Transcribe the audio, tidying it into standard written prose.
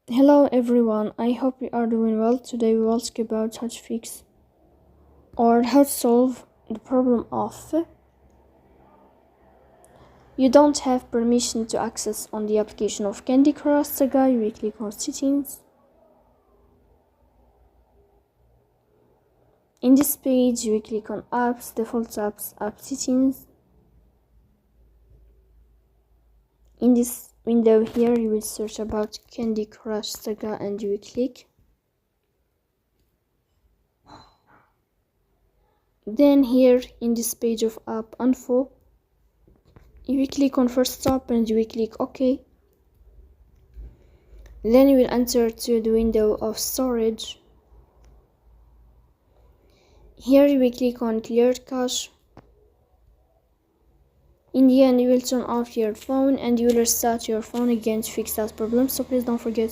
Hello everyone, I hope you are doing well. Today we will talk about how to fix or how to solve the problem of you don't have permission to access on the application of Candy Crush Saga. You will click on settings. In this page you will click on apps, default apps, app settings. In this window here you will search about Candy Crush Saga and you will click. Then here in this page of app info, you will click on first stop and you will click OK. Then you will enter to the window of storage. Here you will click on clear cache. In the end you will turn off your phone and you will restart your phone again to fix that problem, so please don't forget